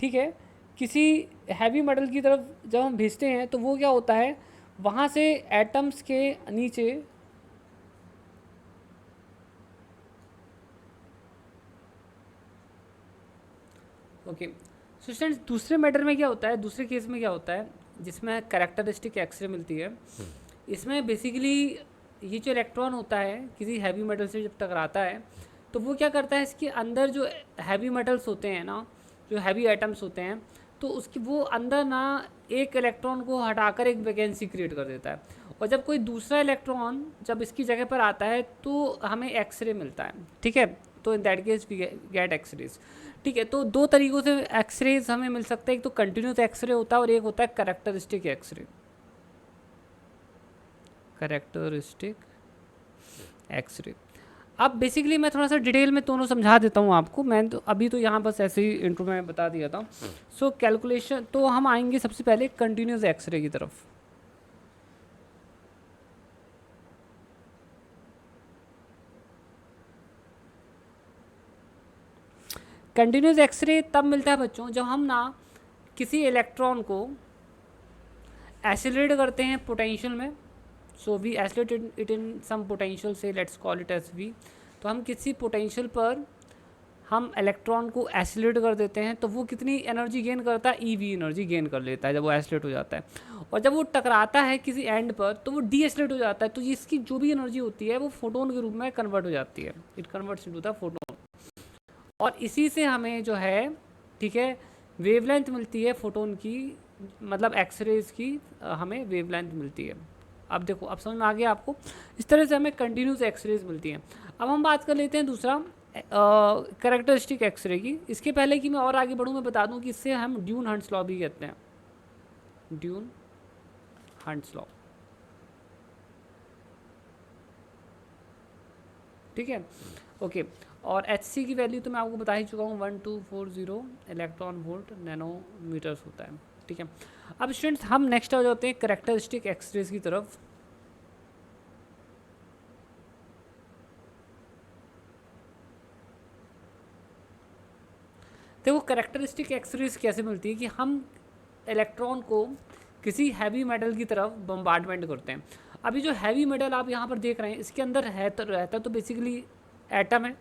ठीक है, किसी हैवी मेटल की तरफ जब हम भेजते हैं तो वो क्या होता है, वहाँ से एटम्स के नीचे ओके स्टूडेंट्स, दूसरे मैटर में क्या होता है, दूसरे केस में क्या होता है जिसमें कैरेक्टरिस्टिक एक्सरे मिलती है, इसमें बेसिकली ये जो इलेक्ट्रॉन होता है किसी हैवी मेटल से जब टकराता है तो वो क्या करता है, इसके अंदर जो हैवी मेटल्स होते हैं ना, जो हैवी एटम्स होते हैं, तो उसकी वो अंदर ना एक इलेक्ट्रॉन को हटाकर एक वैकेंसी क्रिएट कर देता है, और जब कोई दूसरा इलेक्ट्रॉन जब इसकी जगह पर आता है तो हमें एक्सरे मिलता है, ठीक है। तो in that case we get X-rays, ठीक है। तो दो तरीक़ों से एक्सरेज हमें मिल सकता है, एक तो कंटिन्यूस एक्सरे होता है और एक होता है कैरेक्टरिस्टिक एक्सरे, कैरेक्टरिस्टिक एक्सरे। अब बेसिकली मैं थोड़ा सा डिटेल में दोनों समझा देता हूँ आपको, मैं तो अभी तो यहाँ बस ऐसे ही इंट्रो में बता दिया था। सो कैलकुलेशन, तो हम आएंगे सबसे पहले कंटिन्यूस एक्सरे की तरफ। कंटिन्यूस एक्सरे तब मिलता है बच्चों जब हम ना किसी इलेक्ट्रॉन को एसिलेट करते हैं पोटेंशियल में, so we oscillate it in some potential से, let's call it S V. तो हम किसी पोटेंशियल पर हम इलेक्ट्रॉन को एसिलेट कर देते हैं तो वो कितनी एनर्जी गेन करता है, ईवी एनर्जी गेन कर लेता है जब वो एसिलेट हो जाता है। और जब वो टकराता है किसी एंड पर तो वो डी एसिलेट हो जाता है, तो इसकी जो भी एनर्जी होती है वो फोटोन के रूप में कन्वर्ट हो जाती है, it converts into the photon. और इसी से हमें जो है, ठीक है, वेवलेंथ मिलती है फोटोन की, मतलब एक्सरेज की हमें वेवलेंथ मिलती है। अब देखो, अब समझ में आ गया आपको, इस तरह से हमें कंटिन्यूस एक्सरेज मिलती हैं। अब हम बात कर लेते हैं दूसरा कैरेक्टरिस्टिक एक्सरे की। इसके पहले कि मैं और आगे बढ़ूँ, मैं बता दूं कि इससे हम ड्यून हंट्स लॉ भी कहते हैं, ड्यून हंट्स लॉ, ठीक है, ओके। और एच सी की वैल्यू तो मैं आपको बता ही चुका हूँ, 1240 इलेक्ट्रॉन वोल्ट नैनोमीटर्स होता है, ठीक है। अब स्टूडेंट्स हम नेक्स्ट आ जाते हैं कैरेक्टरिस्टिक एक्सरेज की तरफ। देखो कैरेक्टरिस्टिक एक्सरेज कैसे मिलती है कि हम इलेक्ट्रॉन को किसी हैवी मेटल की तरफ बम्बार्डमेंट करते हैं। अभी जो हैवी मेटल आप यहाँ पर देख रहे हैं इसके अंदर है तो रहता तो बेसिकली एटम है,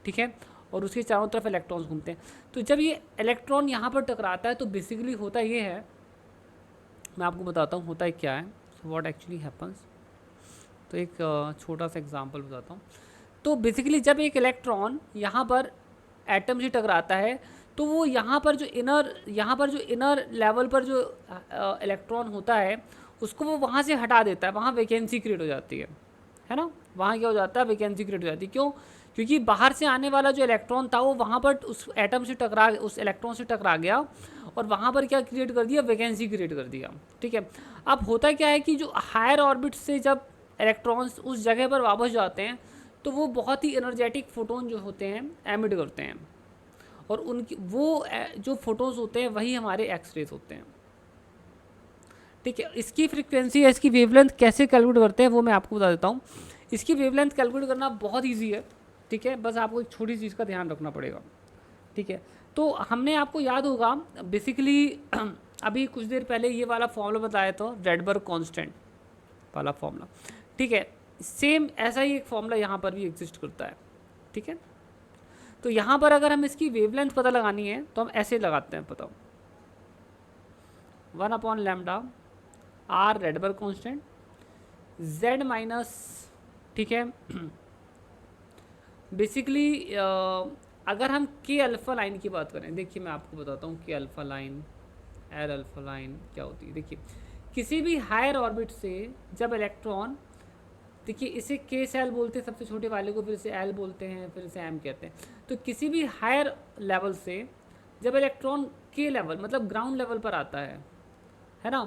ठीक है, और उसके चारों तरफ इलेक्ट्रॉन्स घूमते हैं। तो जब ये इलेक्ट्रॉन यहाँ पर टकराता है तो बेसिकली होता ये है, मैं आपको बताता हूँ होता है क्या है, व्हाट एक्चुअली हैपन्स। तो एक छोटा सा एग्जांपल बताता हूँ। तो बेसिकली जब एक इलेक्ट्रॉन यहाँ पर एटम से टकराता है तो वो यहाँ पर जो इनर लेवल पर जो इलेक्ट्रॉन होता है उसको वो वहाँ से हटा देता है, वहाँ वैकेंसी क्रिएट हो जाती है ना, वहाँ क्या हो जाता है, वैकेंसी क्रिएट हो जाती है। क्यों? क्योंकि बाहर से आने वाला जो इलेक्ट्रॉन था वो वहाँ पर उस एटम से उस इलेक्ट्रॉन से टकरा गया और वहाँ पर क्या क्रिएट कर दिया, वैकेंसी क्रिएट कर दिया, ठीक है। अब होता क्या है कि जो हायर ऑर्बिट से जब इलेक्ट्रॉन्स उस जगह पर वापस जाते हैं तो वो बहुत ही एनर्जेटिक फोटोन जो होते हैं एमिट करते हैं, और उनकी वो जो फोटोन्स होते हैं वही हमारे एक्सरेज होते हैं, ठीक है। इसकी फ्रीक्वेंसी या इसकी वेवलेंथ कैसे कैलकुलेट करते हैं वो मैं आपको बता देता हूँ। इसकी वेवलेंथ कैलकुलेट करना बहुत ईजी है, ठीक है, बस आपको एक छोटी चीज़ का ध्यान रखना पड़ेगा, ठीक है। तो हमने आपको याद होगा बेसिकली अभी कुछ देर पहले ये वाला फॉर्मूला बताया था, रेडबर्ग कांस्टेंट वाला फॉर्मूला, ठीक है। सेम ऐसा ही एक फॉर्मूला यहाँ पर भी एग्जिस्ट करता है, ठीक है। तो यहाँ पर अगर हम इसकी वेवलेंथ पता लगानी है तो हम ऐसे लगाते हैं, बताओ, 1/λ R Rydberg constant z minus, ठीक है। बेसिकली अगर हम के अल्फा लाइन की बात करें, देखिए मैं आपको बताता हूँ के alpha line, L alpha line क्या होती है। देखिए किसी भी हायर ऑर्बिट से जब इलेक्ट्रॉन, देखिए इसे के सेल बोलते हैं सबसे छोटे वाले को, फिर इसे एल बोलते हैं, फिर इसे एम कहते हैं। तो किसी भी हायर लेवल से जब इलेक्ट्रॉन के लेवल मतलब ग्राउंड लेवल पर आता है ना,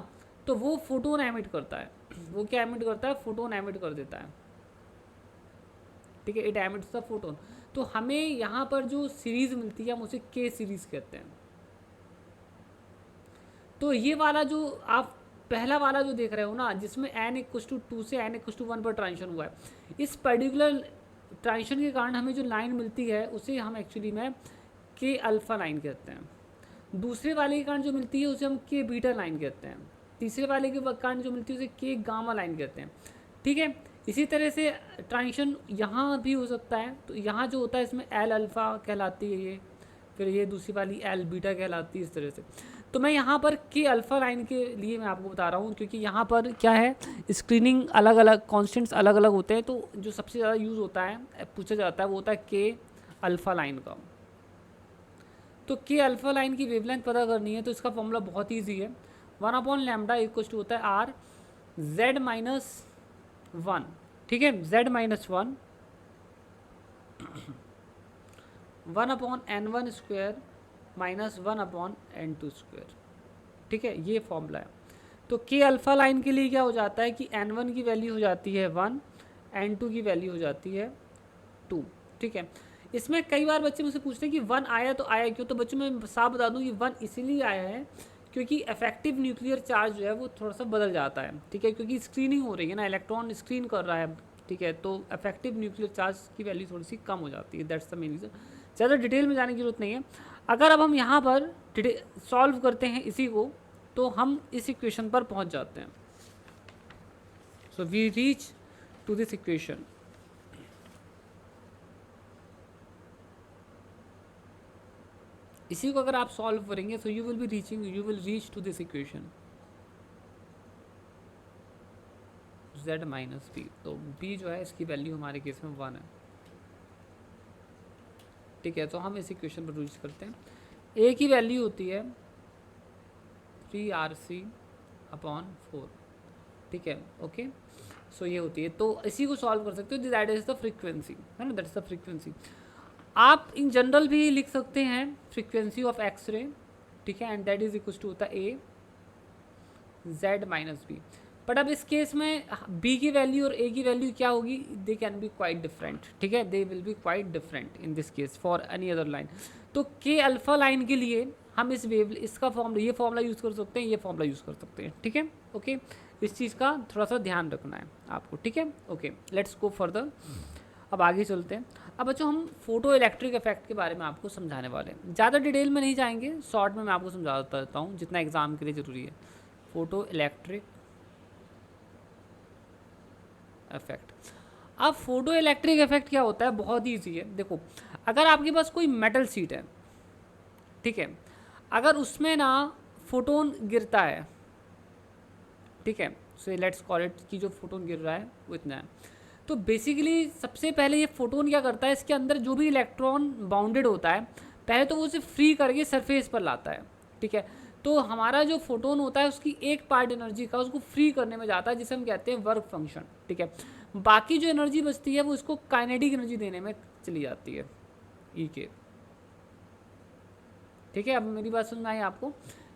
तो वो फोटोन एमिट करता है। वो क्या एमिट करता है, फोटोन एमिट कर देता है, ठीक है, इट एमिट्स द फोटोन। तो हमें यहाँ पर जो सीरीज मिलती है हम उसे के सीरीज कहते हैं। तो ये वाला जो आप पहला वाला जो देख रहे हो ना, जिसमें n=2 से n=1 पर ट्रांजिशन हुआ है, इस पर्टिकुलर ट्रांजिशन के कारण हमें जो लाइन मिलती है उसे हम एक्चुअली में के अल्फा लाइन कहते हैं। दूसरे वाले के कारण जो मिलती है उसे हम के बीटा लाइन कहते हैं। तीसरे वाले के कारण जो मिलती है उसे के गामा लाइन कहते हैं, ठीक है। इसी तरह से ट्रांजिशन यहाँ भी हो सकता है। तो यहाँ जो होता है इसमें एल अल्फ़ा कहलाती है ये, फिर ये दूसरी वाली एल बीटा कहलाती है, इस तरह से। तो मैं यहाँ पर के अल्फ़ा लाइन के लिए मैं आपको बता रहा हूँ क्योंकि यहाँ पर क्या है, स्क्रीनिंग अलग अलग कॉन्स्टेंट्स अलग अलग होते हैं। तो जो सबसे ज़्यादा यूज़ होता है, पूछा जाता है, वो होता है के अल्फ़ा लाइन का। तो के अल्फ़ा लाइन की वेवलेंथ पता करनी है तो इसका फॉर्मूला बहुत ईजी है, 1/λ होता है आर जेड माइनस 1, ठीक है, z minus 1 1/n1 square minus 1/n2 square, ठीक है, ये फॉर्मूला है। तो के अल्फ़ा लाइन के लिए क्या हो जाता है कि n1 की वैल्यू हो जाती है 1, n2 की वैल्यू हो जाती है 2, ठीक है। इसमें कई बार बच्चे मुझसे पूछते हैं कि 1 आया तो आया क्यों। तो बच्चों मैं साफ बता दूं कि 1 इसीलिए आया है क्योंकि इफेक्टिव न्यूक्लियर चार्ज जो है वो थोड़ा सा बदल जाता है, ठीक है, क्योंकि स्क्रीनिंग हो रही है ना, इलेक्ट्रॉन स्क्रीन कर रहा है, ठीक है। तो इफेक्टिव न्यूक्लियर चार्ज की वैल्यू थोड़ी सी कम हो जाती है, दैट्स द मेन रीज़न। ज़्यादा डिटेल में जाने की जरूरत नहीं है। अगर अब हम यहाँ पर सॉल्व करते हैं इसी को तो हम इस इक्वेशन पर पहुँच जाते हैं। So we reach to this equation. इसी को अगर आप सॉल्व करेंगे तो you will reach to this equation z minus b. तो b जो है इसकी वैल्यू हमारे केस में 1 है। ठीक है, तो हम इस इक्वेशन पर यूज करते हैं। a की वैल्यू होती है 3RC अपॉन 4। ठीक है, ओके। सो ये होती है, तो इसी को सॉल्व कर सकते हो, दैट इज द फ्रीक्वेंसी, है ना, दैट इज द फ्रीक्वेंसी। आप इन जनरल भी लिख सकते हैं फ्रीक्वेंसी ऑफ एक्सरे। ठीक है, and that is equal to होता है a z minus b. But अब इस केस में b की वैल्यू और a की वैल्यू क्या होगी, they can be quite different. ठीक है, they will be quite different in this case for any other line. तो k अल्फा लाइन के लिए हम इसका फॉर्मूला, ये फॉर्मूला यूज़ कर सकते हैं, ये फॉर्मूला यूज़ कर सकते हैं। ठीक है, ओके। इस चीज़ का थोड़ा सा ध्यान रखना है आपको। ठीक है, ओके, लेट्स गो फर्दर। अब आगे चलते हैं। अब बच्चों हम फोटो इलेक्ट्रिक इफेक्ट के बारे में आपको समझाने वाले हैं। ज़्यादा डिटेल में नहीं जाएंगे, शॉर्ट में मैं आपको समझा देता हूँ जितना एग्जाम के लिए ज़रूरी है। Photo electric effect. अब फोटो इलेक्ट्रिक इफेक्ट क्या होता है, बहुत ईजी है। देखो, अगर आपके पास कोई मेटल शीट है, ठीक है, अगर उसमें ना फोटोन गिरता है, ठीक है, सो लेट्स कॉल इट कि जो फोटोन गिर रहा है वो इतना है। तो बेसिकली सबसे पहले ये फोटोन क्या करता है, इसके अंदर जो भी इलेक्ट्रॉन बाउंडेड होता है, पहले तो वो उसे फ्री करके सरफेस पर लाता है। ठीक है, तो हमारा जो फोटोन होता है उसकी एक पार्ट एनर्जी का उसको फ्री करने में जाता है, जिसे हम कहते हैं वर्क फंक्शन। ठीक है, बाकी जो एनर्जी बचती है वो इसको काइनेटिक एनर्जी देने में चली जाती है, ई के। ठीक है, अब मेरी बात समझ में आई आपको।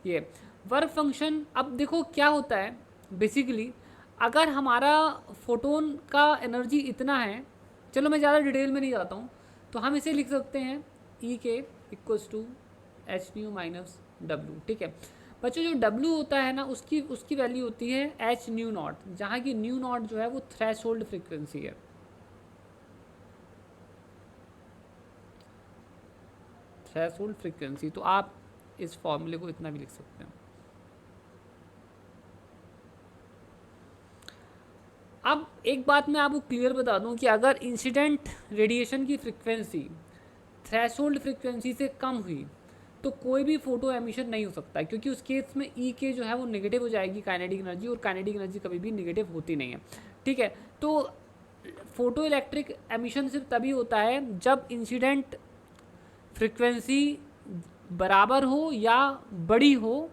ये वर्क फंक्शन, अब देखो क्या होता है बेसिकली, अगर हमारा फोटोन का एनर्जी इतना है, चलो मैं ज़्यादा डिटेल में नहीं जाता हूँ, तो हम इसे लिख सकते हैं E k equals to h nu minus W. ठीक है बच्चों, जो डब्ल्यू होता है ना उसकी उसकी वैल्यू होती है एच न्यू नॉट, जहाँ की न्यू नॉट जो है वो थ्रेशोल्ड फ्रीक्वेंसी है। थ्रेशोल्ड फ्रीक्वेंसी, तो आप इस फॉर्मूले को इतना भी लिख सकते हैं। अब एक बात मैं आपको क्लियर बता दूं कि अगर इंसिडेंट रेडिएशन की फ्रीक्वेंसी थ्रेशोल्ड फ्रीक्वेंसी से कम हुई तो कोई भी फोटो एमिशन नहीं हो सकता, क्योंकि उस केस में ई के जो है वो नेगेटिव हो जाएगी काइनेटिक एनर्जी, और काइनेटिक एनर्जी कभी भी नेगेटिव होती नहीं है। ठीक है, तो फोटो इलेक्ट्रिक एमिशन सिर्फ तभी होता है जब इंसिडेंट फ्रीक्वेंसी बराबर हो या बड़ी हो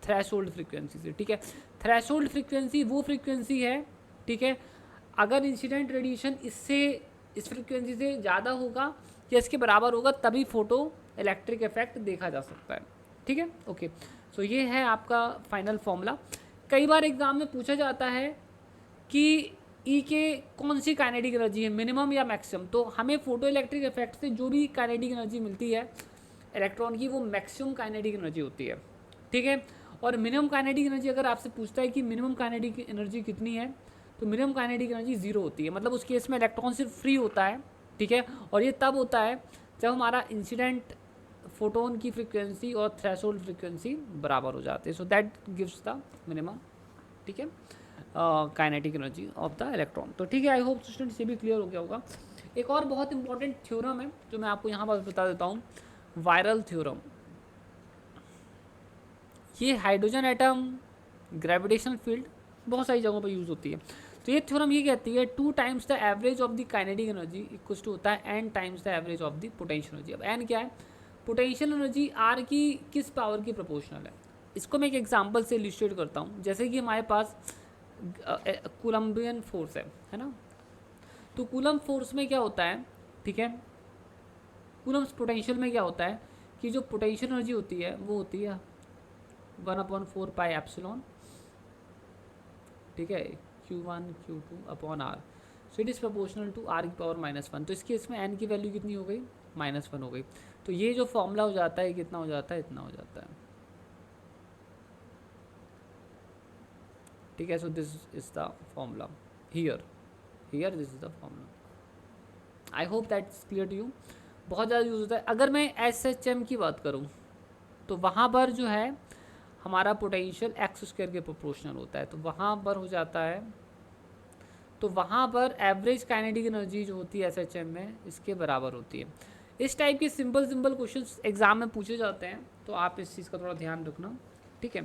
थ्रेशोल्ड फ्रीक्वेंसी से। ठीक है, थ्रेशोल्ड फ्रीक्वेंसी वो फ्रीक्वेंसी है, ठीक है, अगर इंसिडेंट रेडिएशन इस फ्रीक्वेंसी से ज़्यादा होगा या इसके बराबर होगा तभी फोटो इलेक्ट्रिक इफेक्ट देखा जा सकता है। ठीक है, ओके। सो ये है आपका फाइनल फॉर्मूला। कई बार एग्जाम में पूछा जाता है कि ई के कौन सी काइनेटिक एनर्जी है, मिनिमम या मैक्सिमम। तो हमें फोटो इलेक्ट्रिक इफेक्ट से जो भी काइनेटिक एनर्जी मिलती है इलेक्ट्रॉन की, वो मैक्सिमम काइनेटिक एनर्जी होती है। ठीक है, और मिनिमम काइनेटिक एनर्जी अगर आपसे पूछता है कि मिनिमम काइनेटिक एनर्जी कितनी है, तो मिनिमम काइनेटिक एनर्जी 0 होती है। मतलब उस केस में इलेक्ट्रॉन सिर्फ फ्री होता है। ठीक है, और ये तब होता है जब हमारा इंसिडेंट फोटोन की फ्रीक्वेंसी और थ्रेशोल्ड फ्रीक्वेंसी बराबर हो जाते हैं। So that gives the minimum, ठीक है, kinetic energy of the electron. तो ठीक है, आई होप स्टूडेंट्स ये भी क्लियर हो गया होगा। एक और बहुत इंपॉर्टेंट थ्योरम है जो मैं आपको यहाँ पर बता देता हूँ, वायरल थ्योरम। ये हाइड्रोजन एटम, ग्रेविटेशनल फील्ड, बहुत सारी जगहों पर यूज़ होती है। तो ये थ्योरम ये कहती है 2 times the average of the kinetic energy equals to होता है n times the average of the potential energy. अब n क्या है, पोटेंशियल एनर्जी r की किस पावर की प्रोपोर्शनल है। इसको मैं एक एग्जांपल से इलिस्ट्रेट करता हूँ। जैसे कि हमारे पास कूलम्बियन फोर्स है ना, तो कूलम फोर्स में क्या होता है, ठीक है, कूलम्स पोटेंशियल में क्या होता है कि जो पोटेंशियल एनर्जी होती है वो होती है 1/4 पाई एप्सिलॉन, ठीक है, Q1 Q2 upon R। So it is proportional to R की पावर -1। तो इसके इसमें n की वैल्यू कितनी हो गई, -1 हो गई। तो ये जो फॉर्मूला हो जाता है कितना हो जाता है, इतना हो जाता है। ठीक है, so this is the formula here this is the formula. I hope that is clear to you. बहुत ज़्यादा यूज़ होता है। अगर मैं SHM की बात करूँ तो वहाँ पर जो है हमारा पोटेंशियल x² के प्रोपोर्शनल होता है, तो वहाँ पर हो जाता है, तो वहाँ पर एवरेज काइनेटिक एनर्जी जो होती है SHM में इसके बराबर होती है। इस टाइप के सिंपल सिंपल क्वेश्चंस एग्जाम में पूछे जाते हैं, तो आप इस चीज़ का थोड़ा ध्यान रखना, ठीक है।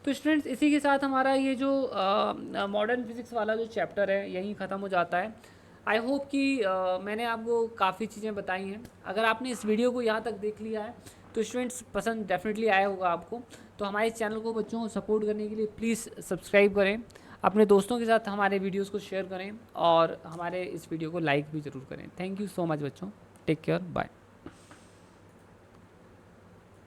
तो स्टूडेंट्स इसी के साथ हमारा ये जो मॉडर्न फिजिक्स वाला जो चैप्टर है यहीं ख़त्म हो जाता है। आई होप कि मैंने आपको काफ़ी चीज़ें बताई हैं। अगर आपने इस वीडियो को यहाँ तक देख लिया है तो स्टूडेंट्स पसंद डेफिनेटली आया होगा आपको। तो हमारे चैनल को बच्चों को सपोर्ट करने के लिए प्लीज़ सब्सक्राइब करें, अपने दोस्तों के साथ हमारे वीडियोस को शेयर करें और हमारे इस वीडियो को लाइक भी ज़रूर करें। थैंक यू सो मच बच्चों, टेक केयर, बाय।